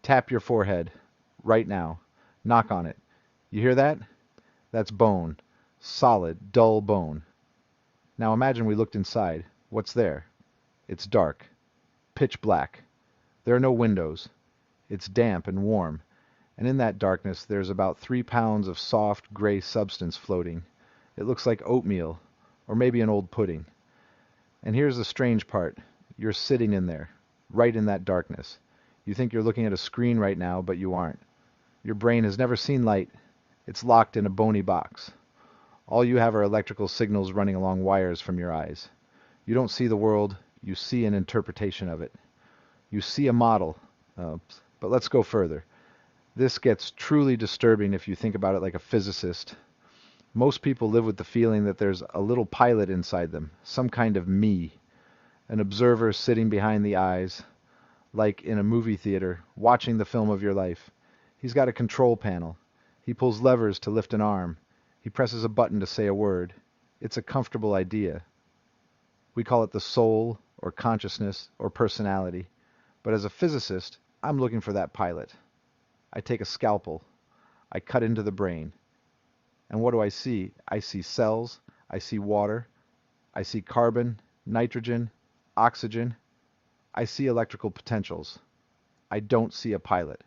Tap your forehead right now. Knock on it. You hear that? That's bone. Solid, dull bone. Now imagine we looked inside. What's there? It's dark. Pitch black. There are no windows. It's damp and warm. And in that darkness there's about 3 pounds of soft, gray substance floating. It looks like oatmeal, or maybe an old pudding. And here's the strange part. You're sitting in there, right in that darkness. You think you're looking at a screen right now, but you aren't. Your brain has never seen light. It's locked in a bony box. All you have are electrical signals running along wires from your eyes. You don't see the world, you see an interpretation of it. You see a model. But let's go further. This gets truly disturbing if you think about it like a physicist. Most people live with the feeling that there's a little pilot inside them, some kind of me, an observer sitting behind the eyes, like in a movie theater, watching the film of your life. He's got a control panel. He pulls levers to lift an arm. He presses a button to say a word. It's a comfortable idea. We call it the soul, or consciousness, or personality. But as a physicist, I'm looking for that pilot. I take a scalpel. I cut into the brain. And what do I see? I see cells. I see water. I see carbon, nitrogen, oxygen. I see electrical potentials. I don't see a pilot.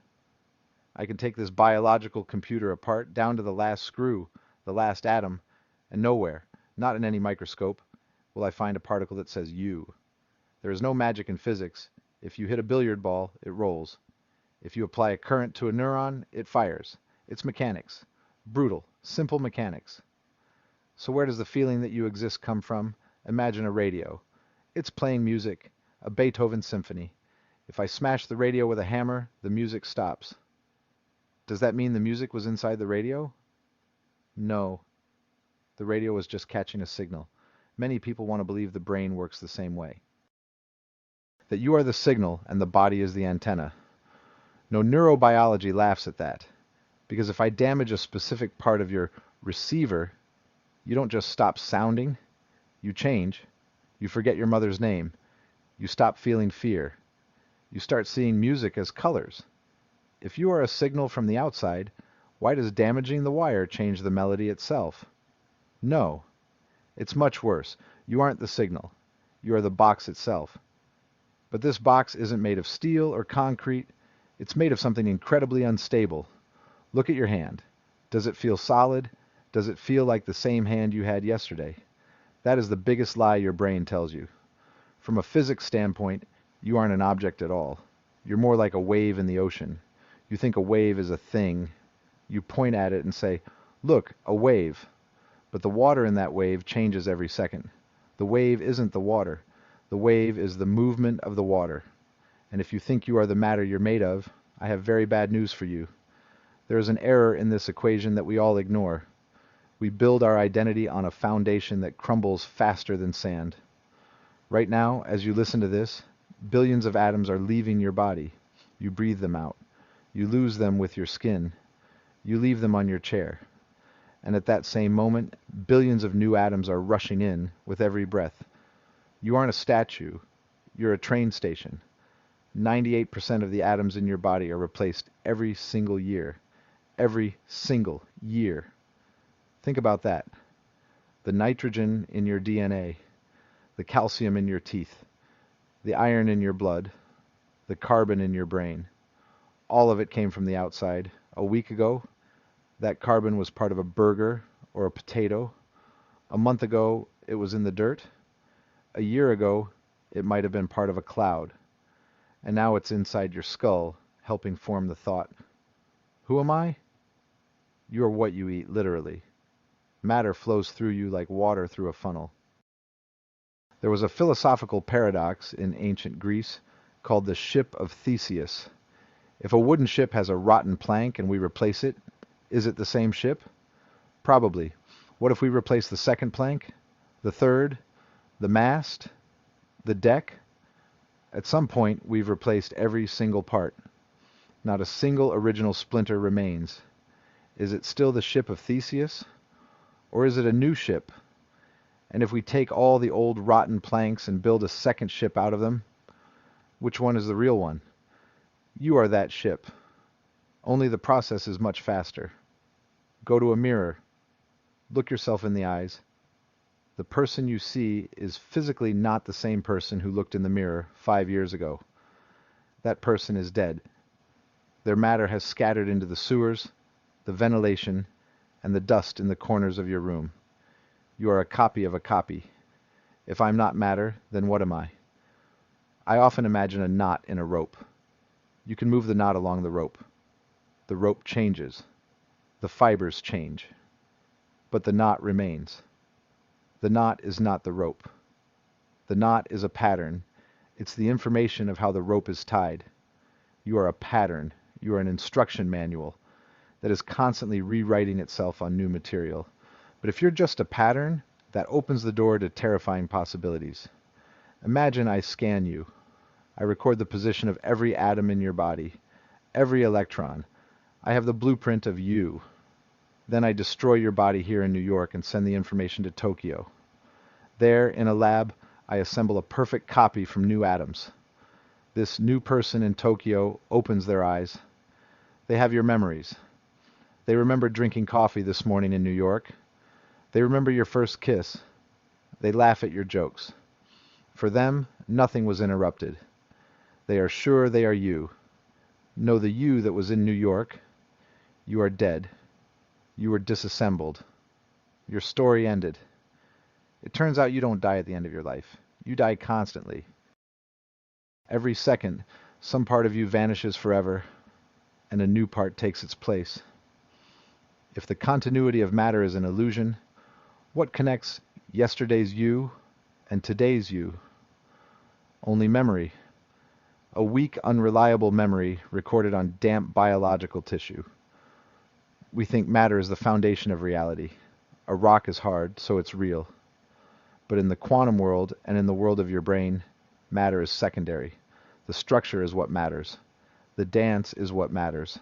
I can take this biological computer apart down to the last screw, the last atom, and nowhere, not in any microscope, will I find a particle that says you. There is no magic in physics. If you hit a billiard ball, it rolls. If you apply a current to a neuron, it fires. It's mechanics. Brutal, simple mechanics. So where does the feeling that you exist come from? Imagine a radio. It's playing music, a Beethoven symphony. If I smash the radio with a hammer, the music stops. Does that mean the music was inside the radio? No. The radio was just catching a signal. Many people want to believe the brain works the same way. That you are the signal and the body is the antenna. No, neurobiology laughs at that. Because if I damage a specific part of your receiver, you don't just stop sounding, you change. You forget your mother's name. You stop feeling fear. You start seeing music as colors. If you are a signal from the outside, why does damaging the wire change the melody itself? No. It's much worse. You aren't the signal. You are the box itself. But this box isn't made of steel or concrete. It's made of something incredibly unstable. Look at your hand. Does it feel solid? Does it feel like the same hand you had yesterday? That is the biggest lie your brain tells you. From a physics standpoint, you aren't an object at all. You're more like a wave in the ocean. You think a wave is a thing. You point at it and say, "Look, a wave." But the water in that wave changes every second. The wave isn't the water. The wave is the movement of the water. And if you think you are the matter you're made of, I have very bad news for you. There is an error in this equation that we all ignore. We build our identity on a foundation that crumbles faster than sand. Right now, as you listen to this, billions of atoms are leaving your body. You breathe them out. You lose them with your skin. You leave them on your chair. And at that same moment, billions of new atoms are rushing in with every breath. You aren't a statue. You're a train station. 98% of the atoms in your body are replaced every single year. Every single year. Think about that. The nitrogen in your DNA, the calcium in your teeth, the iron in your blood, the carbon in your brain. All of it came from the outside. A week ago, that carbon was part of a burger or a potato. A month ago, it was in the dirt. A year ago, it might have been part of a cloud. And now it's inside your skull, helping form the thought. Who am I? You are what you eat, literally. Matter flows through you like water through a funnel. There was a philosophical paradox in ancient Greece called the ship of Theseus. If a wooden ship has a rotten plank and we replace it, is it the same ship? Probably. What if we replace the second plank, the third, the mast, the deck? At some point, we've replaced every single part. Not a single original splinter remains. Is it still the ship of Theseus? Or is it a new ship? And if we take all the old rotten planks and build a second ship out of them, which one is the real one? You are that ship. Only the process is much faster. Go to a mirror. Look yourself in the eyes. The person you see is physically not the same person who looked in the mirror 5 years ago. That person is dead. Their matter has scattered into the sewers, the ventilation, and the dust in the corners of your room. You are a copy of a copy. If I'm not matter, then what am I? I often imagine a knot in a rope. You can move the knot along the rope. The rope changes. The fibers change. But the knot remains. The knot is not the rope. The knot is a pattern. It's the information of how the rope is tied. You are a pattern. You are an instruction manual that is constantly rewriting itself on new material. But if you're just a pattern, that opens the door to terrifying possibilities. Imagine I scan you. I record the position of every atom in your body, every electron. I have the blueprint of you. Then I destroy your body here in New York and send the information to Tokyo. There, in a lab, I assemble a perfect copy from new atoms. This new person in Tokyo opens their eyes. They have your memories. They remember drinking coffee this morning in New York. They remember your first kiss. They laugh at your jokes. For them, nothing was interrupted. They are sure they are you. No, the you that was in New York. You are dead. You were disassembled. Your story ended. It turns out you don't die at the end of your life. You die constantly. Every second, some part of you vanishes forever, and a new part takes its place. If the continuity of matter is an illusion, what connects yesterday's you and today's you? Only memory. A weak, unreliable memory recorded on damp biological tissue. We think matter is the foundation of reality. A rock is hard, so it's real. But in the quantum world and in the world of your brain, matter is secondary. The structure is what matters. The dance is what matters.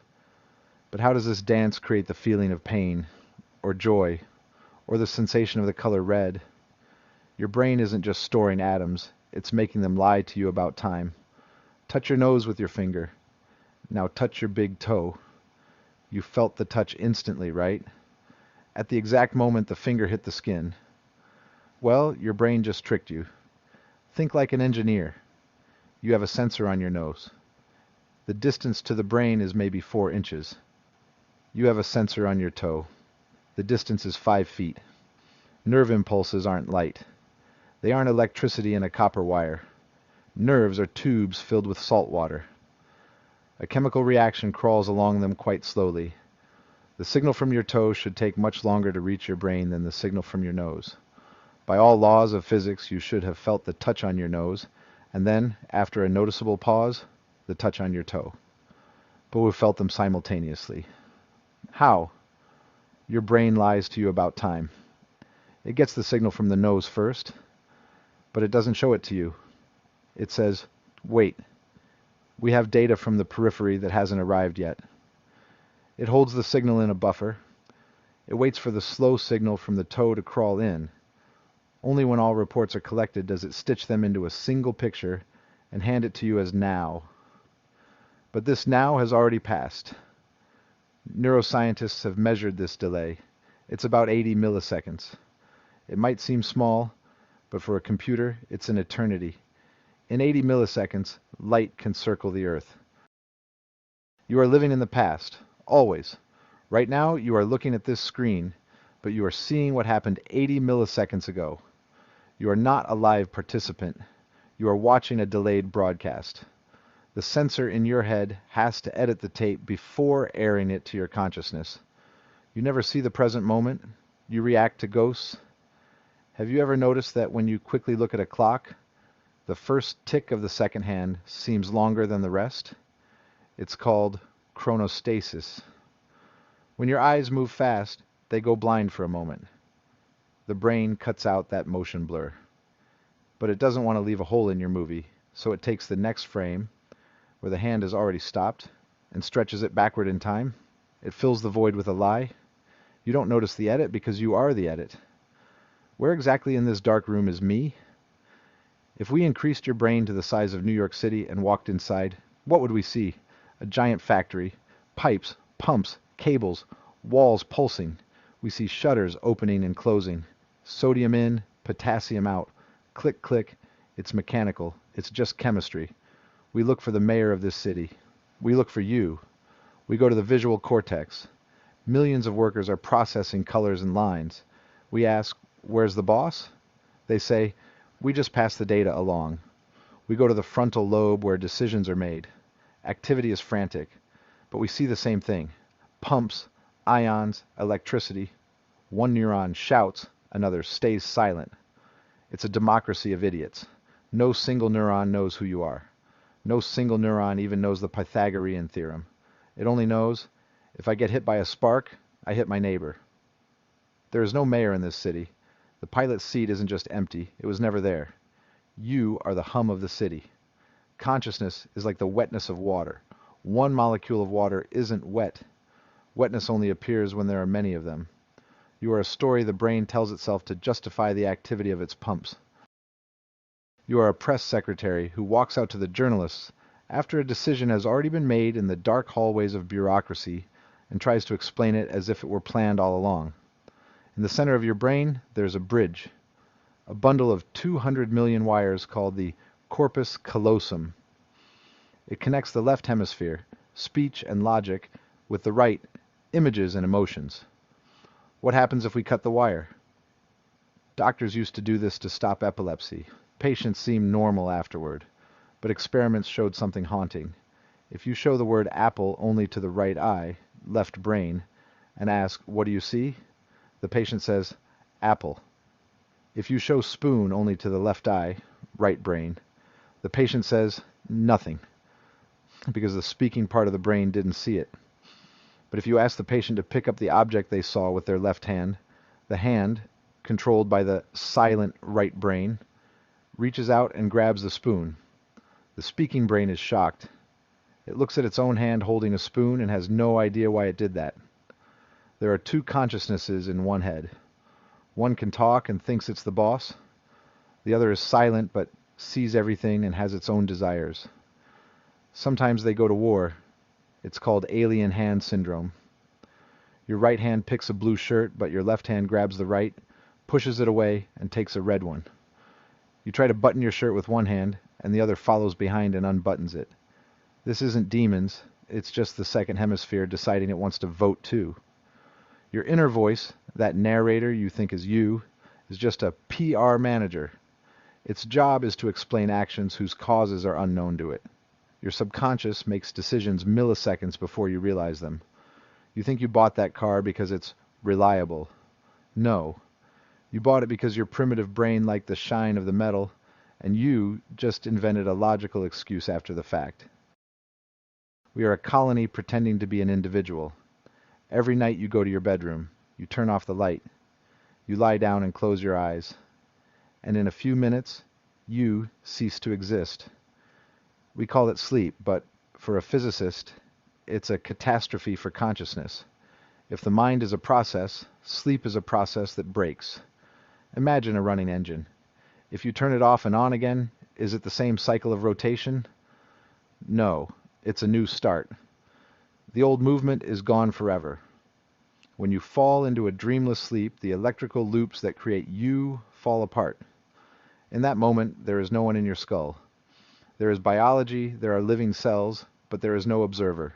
But how does this dance create the feeling of pain, or joy, or the sensation of the color red? Your brain isn't just storing atoms, it's making them lie to you about time. Touch your nose with your finger. Now touch your big toe. You felt the touch instantly, right? At the exact moment the finger hit the skin. Well, your brain just tricked you. Think like an engineer. You have a sensor on your nose. The distance to the brain is maybe 4 inches. You have a sensor on your toe. The distance is 5 feet. Nerve impulses aren't light. They aren't electricity in a copper wire. Nerves are tubes filled with salt water. A chemical reaction crawls along them quite slowly. The signal from your toe should take much longer to reach your brain than the signal from your nose. By all laws of physics, you should have felt the touch on your nose, and then, after a noticeable pause, the touch on your toe. But we felt them simultaneously. How? Your brain lies to you about time. It gets the signal from the nose first, but it doesn't show it to you. It says, wait, we have data from the periphery that hasn't arrived yet. It holds the signal in a buffer. It waits for the slow signal from the toe to crawl in. Only when all reports are collected does it stitch them into a single picture and hand it to you as now. But this now has already passed. Neuroscientists have measured this delay. It's about 80 milliseconds. It might seem small, but for a computer, it's an eternity. In 80 milliseconds, light can circle the Earth. You are living in the past, always. Right now, you are looking at this screen, but you are seeing what happened 80 milliseconds ago. You are not a live participant. You are watching a delayed broadcast. The sensor in your head has to edit the tape before airing it to your consciousness. You never see the present moment. You react to ghosts. Have you ever noticed that when you quickly look at a clock, the first tick of the second hand seems longer than the rest? It's called chronostasis. When your eyes move fast, they go blind for a moment. The brain cuts out that motion blur. But it doesn't want to leave a hole in your movie, so it takes the next frame, where the hand has already stopped, and stretches it backward in time. It fills the void with a lie. You don't notice the edit because you are the edit. Where exactly in this dark room is me? If we increased your brain to the size of New York City and walked inside, what would we see? A giant factory. Pipes, pumps, cables, walls pulsing. We see shutters opening and closing. Sodium in, potassium out. Click, click. It's mechanical. It's just chemistry. We look for the mayor of this city. We look for you. We go to the visual cortex. Millions of workers are processing colors and lines. We ask, where's the boss? They say, we just pass the data along. We go to the frontal lobe where decisions are made. Activity is frantic, but we see the same thing. Pumps, ions, electricity. One neuron shouts, another stays silent. It's a democracy of idiots. No single neuron knows who you are. No single neuron even knows the Pythagorean theorem. It only knows, if I get hit by a spark, I hit my neighbor. There is no mayor in this city. The pilot's seat isn't just empty. It was never there. You are the hum of the city. Consciousness is like the wetness of water. One molecule of water isn't wet. Wetness only appears when there are many of them. You are a story the brain tells itself to justify the activity of its pumps. You are a press secretary who walks out to the journalists after a decision has already been made in the dark hallways of bureaucracy and tries to explain it as if it were planned all along. In the center of your brain, there's a bridge, a bundle of 200 million wires called the corpus callosum. It connects the left hemisphere, speech and logic, with the right, images and emotions. What happens if we cut the wire? Doctors used to do this to stop epilepsy. Patients seemed normal afterward, but experiments showed something haunting. If you show the word apple only to the right eye, left brain, and ask, what do you see? The patient says, apple. If you show spoon only to the left eye, right brain, the patient says, nothing, because the speaking part of the brain didn't see it. But if you ask the patient to pick up the object they saw with their left hand, the hand, controlled by the silent right brain, reaches out and grabs the spoon. The speaking brain is shocked. It looks at its own hand holding a spoon and has no idea why it did that. There are two consciousnesses in one head. One can talk and thinks it's the boss. The other is silent but sees everything and has its own desires. Sometimes they go to war. It's called alien hand syndrome. Your right hand picks a blue shirt, but your left hand grabs the right, pushes it away, and takes a red one. You try to button your shirt with one hand, and the other follows behind and unbuttons it. This isn't demons, it's just the second hemisphere deciding it wants to vote too. Your inner voice, that narrator you think is you, is just a PR manager. Its job is to explain actions whose causes are unknown to it. Your subconscious makes decisions milliseconds before you realize them. You think you bought that car because it's reliable. No. You bought it because your primitive brain liked the shine of the metal, and you just invented a logical excuse after the fact. We are a colony pretending to be an individual. Every night you go to your bedroom, you turn off the light, you lie down and close your eyes, and in a few minutes, you cease to exist. We call it sleep, but for a physicist, it's a catastrophe for consciousness. If the mind is a process, sleep is a process that breaks. Imagine a running engine. If you turn it off and on again, is it the same cycle of rotation? No, it's a new start. The old movement is gone forever. When you fall into a dreamless sleep, the electrical loops that create you fall apart. In that moment, there is no one in your skull. There is biology, there are living cells, but there is no observer.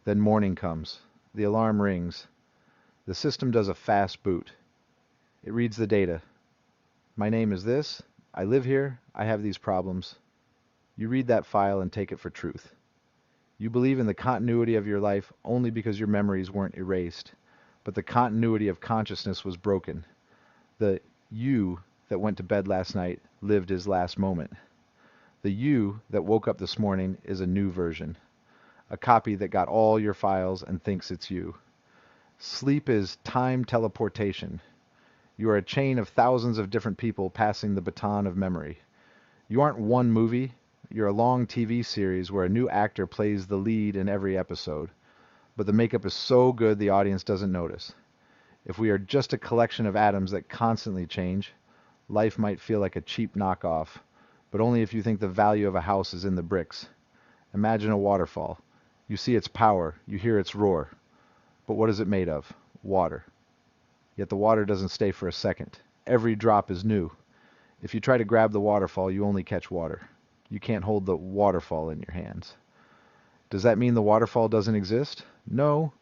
Then morning comes. The alarm rings. The system does a fast boot. It reads the data. My name is this. I live here. I have these problems. You read that file and take it for truth. You believe in the continuity of your life only because your memories weren't erased, but the continuity of consciousness was broken. The you that went to bed last night lived his last moment. The you that woke up this morning is a new version, a copy that got all your files and thinks it's you. Sleep is time teleportation. You are a chain of thousands of different people passing the baton of memory. You aren't one movie. You're a long TV series where a new actor plays the lead in every episode, but the makeup is so good the audience doesn't notice. If we are just a collection of atoms that constantly change, life might feel like a cheap knockoff, but only if you think the value of a house is in the bricks. Imagine a waterfall. You see its power, you hear its roar. But what is it made of? Water. Yet the water doesn't stay for a second. Every drop is new. If you try to grab the waterfall, you only catch water. You can't hold the waterfall in your hands. Does that mean the waterfall doesn't exist? No,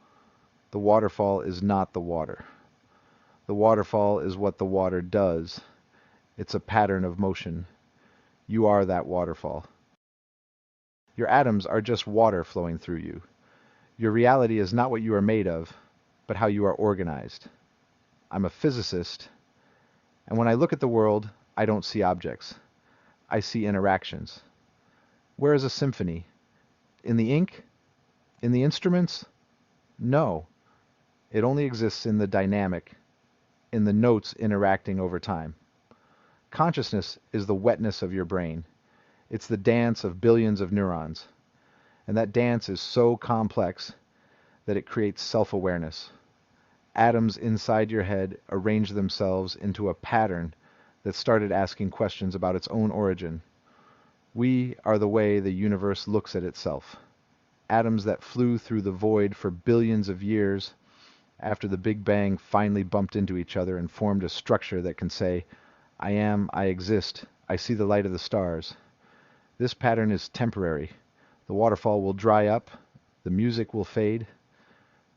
the waterfall is not the water. The waterfall is what the water does. It's a pattern of motion. You are that waterfall. Your atoms are just water flowing through you. Your reality is not what you are made of, but how you are organized. I'm a physicist, and when I look at the world, I don't see objects. I see interactions. Where is a symphony? In the ink? In the instruments? No. It only exists in the dynamic, in the notes interacting over time. Consciousness is the wetness of your brain. It's the dance of billions of neurons. And that dance is so complex that it creates self-awareness. Atoms inside your head arrange themselves into a pattern that started asking questions about its own origin. We are the way the universe looks at itself. Atoms that flew through the void for billions of years after the Big Bang finally bumped into each other and formed a structure that can say, I am, I exist, I see the light of the stars. This pattern is temporary. The waterfall will dry up, the music will fade,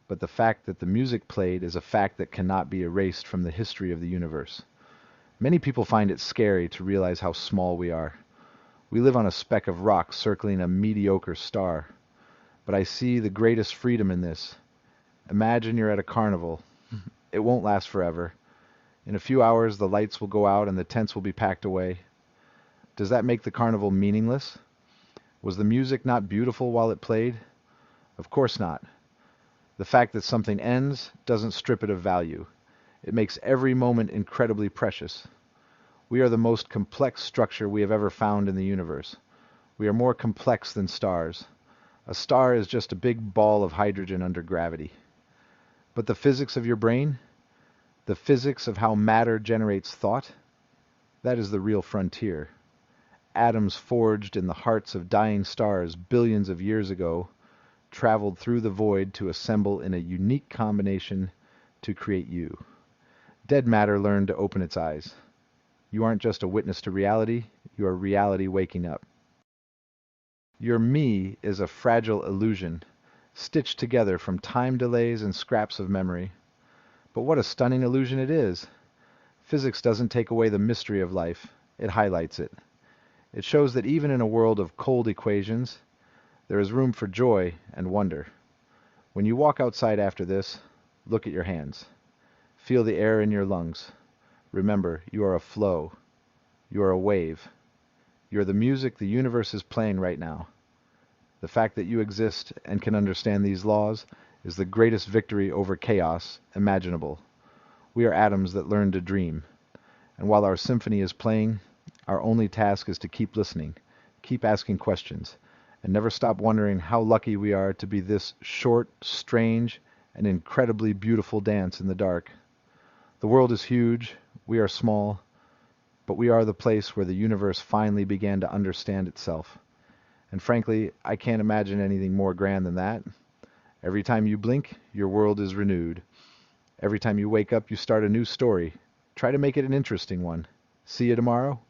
but the fact that the music played is a fact that cannot be erased from the history of the universe. Many people find it scary to realize how small we are. We live on a speck of rock circling a mediocre star. But I see the greatest freedom in this. Imagine you're at a carnival. It won't last forever. In a few hours, the lights will go out and the tents will be packed away. Does that make the carnival meaningless? Was the music not beautiful while it played? Of course not. The fact that something ends doesn't strip it of value. It makes every moment incredibly precious. We are the most complex structure we have ever found in the universe. We are more complex than stars. A star is just a big ball of hydrogen under gravity. But the physics of your brain, the physics of how matter generates thought, that is the real frontier. Atoms forged in the hearts of dying stars billions of years ago traveled through the void to assemble in a unique combination to create you. Dead matter learned to open its eyes. You aren't just a witness to reality, you are reality waking up. Your me is a fragile illusion, stitched together from time delays and scraps of memory. But what a stunning illusion it is! Physics doesn't take away the mystery of life, it highlights it. It shows that even in a world of cold equations, there is room for joy and wonder. When you walk outside after this, look at your hands. Feel the air in your lungs. Remember, you are a flow. You are a wave. You are the music the universe is playing right now. The fact that you exist and can understand these laws is the greatest victory over chaos imaginable. We are atoms that learn to dream. And while our symphony is playing, our only task is to keep listening, keep asking questions, and never stop wondering how lucky we are to be this short, strange, and incredibly beautiful dance in the dark. The world is huge, we are small, but we are the place where the universe finally began to understand itself. And frankly, I can't imagine anything more grand than that. Every time you blink, your world is renewed. Every time you wake up, you start a new story. Try to make it an interesting one. See you tomorrow.